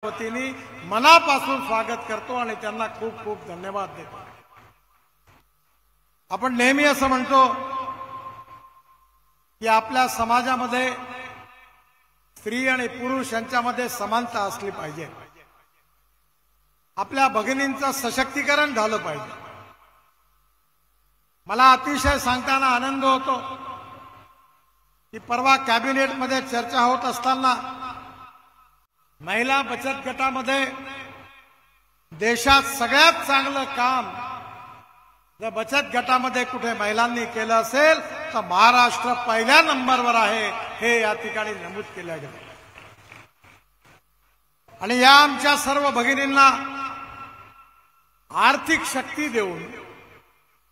वतीने मनापासून स्वागत करतो आणि त्यांना खूप खूप धन्यवाद देतो। आपण नेहमी असं म्हणतो की आपल्या समाजामध्ये स्त्री आणि पुरुष यांच्यामध्ये समानता असली पाहिजे, आपल्या भगिनींचं सशक्तीकरण झालं पाहिजे। मला अतिशय सांगताना आनंद होतो की परवा कॅबिनेटमध्ये चर्चा होत असताना महिला बचत गटामध्ये देशात सगळ्यात चांगलं काम जर बचत गटामध्ये कुठे महिलांनी केलं असेल तर महाराष्ट्र पहिल्या नंबरवर आहे, हे या ठिकाणी नमूद केलं गेलं। आणि या आमच्या सर्व भगिनींना आर्थिक शक्ती देऊन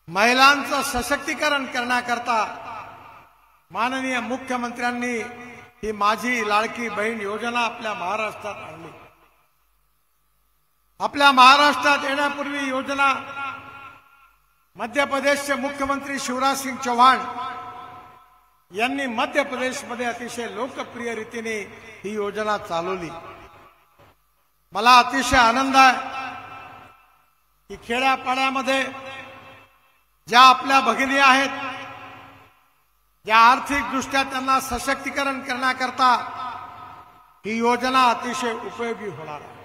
महिलांचं सशक्तीकरण करण्याकरता माननीय मुख्यमंत्र्यांनी ही माझी लाडकी बहीण योजना आपल्या महाराष्ट्रात आणली। आपल्या महाराष्ट्रात येण्यापूर्वी योजना मध्य प्रदेशचे मुख्यमंत्री शिवराज सिंग चौहान यांनी मध्य प्रदेशमध्ये अतिशय लोकप्रिय रीतीने ही योजना चालवली। मला अतिशय आनंद आहे की खेड्यापाड्यामध्ये ज्या आपल्या भगिनी आहेत, ज्या आर्थिकदृष्ट्या त्यांना सशक्तीकरण करण्याकरता ही योजना अतिशय उपयोगी होणार आहे।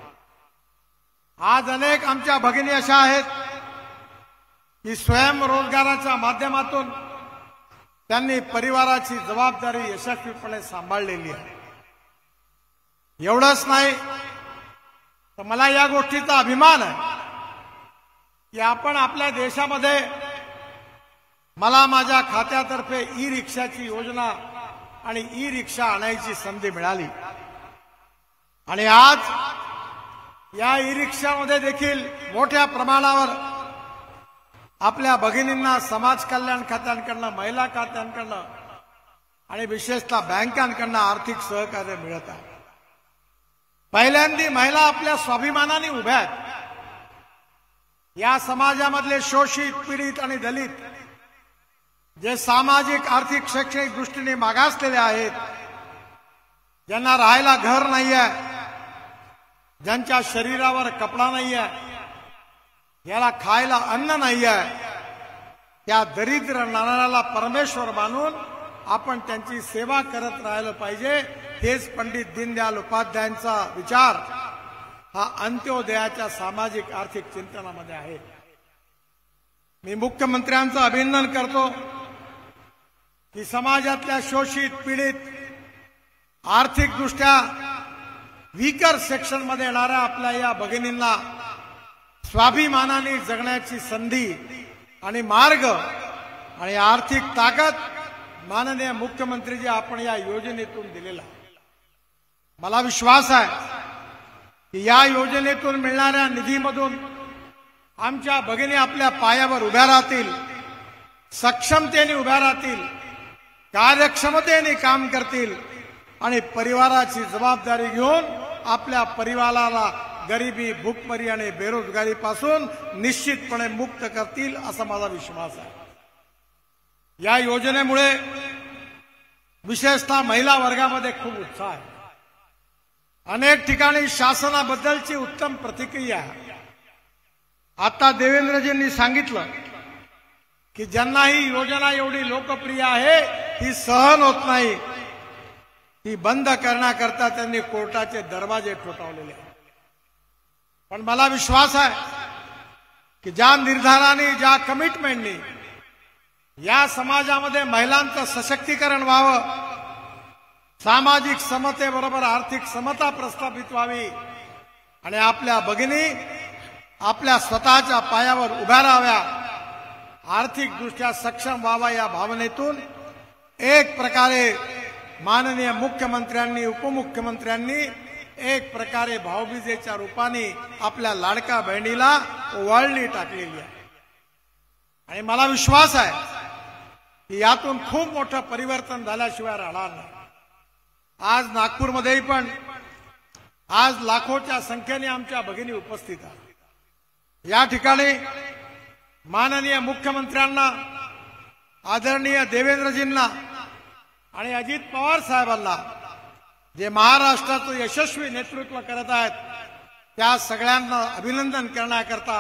आज अनेक आमच्या भगिनी अशा आहेत की स्वयंरोजगाराच्या माध्यमातून त्यांनी परिवाराची जबाबदारी यशस्वीपणे सांभाळलेली आहे। एवढंच नाही तर मला या गोष्टीचा अभिमान आहे की आपण आपल्या देशामध्ये मला माझ्या खात्यातर्फे ई रिक्षाची योजना आणि ई रिक्षा आणायची संधी मिळाली। आणि आज या ई रिक्षामध्ये देखील मोठ्या प्रमाणावर आपल्या भगिनींना समाज कल्याण खात्यांकडनं, महिला खात्यांकडनं आणि विशेषतः बँकांकडनं आर्थिक सहकार्य मिळत आहे। पहिल्यांदा महिला आपल्या स्वाभिमानाने उभ्या आहेत। या समाजामधले शोषित, पीडित आणि दलित जे सामाजिक, आर्थिक, शैक्षणिक दृष्टीने मागासलेले आहेत, ज्यांना राहायला घर नाही आहे, ज्यांच्या शरीरावर कपडा नाही आहे, याला खायला अन्न नाही आहे, त्या दरिद्र नारायणाला परमेश्वर मानून आपण त्यांची सेवा करत राहिलं पाहिजे। हेच पंडित दीनदयाल उपाध्यायांचा विचार हा अंत्योदयाच्या सामाजिक आर्थिक चिंतनामध्ये आहे। मी मुख्यमंत्र्यांचं अभिनंदन करतो की समाजातल्या शोषित, पीडित, आर्थिकदृष्ट्या वीकर सेक्शन मध्ये येणाऱ्या आपल्या या भगिनींना स्वाभिमानाने जगण्याची संधी आणि मार्ग आणि आर्थिक ताकद माननीय मुख्यमंत्रीजी आपण या योजनेतून दिलेला आहे। मला विश्वास आहे की या योजनेतून मिळणाऱ्या निधीमधून आमच्या भगिनी आपल्या पायावर उभ्या राहतील, सक्षमतेने उभ्या राहतील, कार्यक्षमतेने काम करतील आणि परिवाराची जबाबदारी घेऊन आपल्या परिवाराला गरिबी, भूकमरी आणि बेरोजगारीपासून निश्चितपणे मुक्त करतील असा माझा विश्वास आहे। या योजनेमुळे विशेषतः महिला वर्गामध्ये खूप उत्साह आहे। अनेक ठिकाणी शासनाबद्दलची उत्तम प्रतिक्रिया आहे। आता देवेंद्रजींनी सांगितलं की ज्यांना ही योजना एवढी लोकप्रिय आहे ती सहन होत नाही, ती बंद करण्याकरता त्यांनी कोर्टाचे दरवाजे ठोठावलेले आहेत। पण मला विश्वास आहे की ज्या निर्धाराने, ज्या कमिटमेंटनी या समाजामध्ये महिलांचं सशक्तीकरण व्हावं, सामाजिक समतेबरोबर आर्थिक समता प्रस्थापित व्हावी आणि आपल्या भगिनी आपल्या स्वतःच्या पायावर उभ्या राहाव्या, आर्थिकदृष्ट्या सक्षम व्हावा, या भावनेतून एक प्रकारे माननीय मुख्यमंत्र्यांनी, उपमुख्यमंत्र्यांनी एक प्रकारे भाऊबीजेच्या रूपाने आपल्या लाडका बहिणीला ओवाळणी टाकलेली आहे। आणि मला विश्वास आहे की यातून खूप मोठं परिवर्तन झाल्याशिवाय राहणार नाही। आज नागपूरमध्येही पण आज लाखोच्या संख्येने आमच्या भगिनी उपस्थित आहेत। या ठिकाणी माननीय मुख्यमंत्र्यांना, आदरणीय देवेंद्रजींना आणि अजित पवार साहेबांना जे महाराष्ट्राचं यशस्वी नेतृत्व करत आहेत त्या सगळ्यांना अभिनंदन करण्याकरता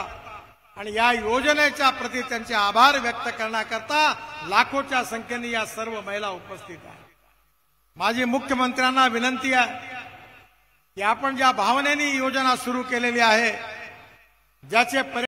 आणि या योजनेच्या प्रति त्यांचे आभार व्यक्त करण्याकरता लाखोच्या संख्येने या सर्व महिला उपस्थित आहेत. माझी मुख्यमंत्र्यांना विनंती आहे की आपण ज्या भावनेने योजना सुरू केलेली आहे ज्याचे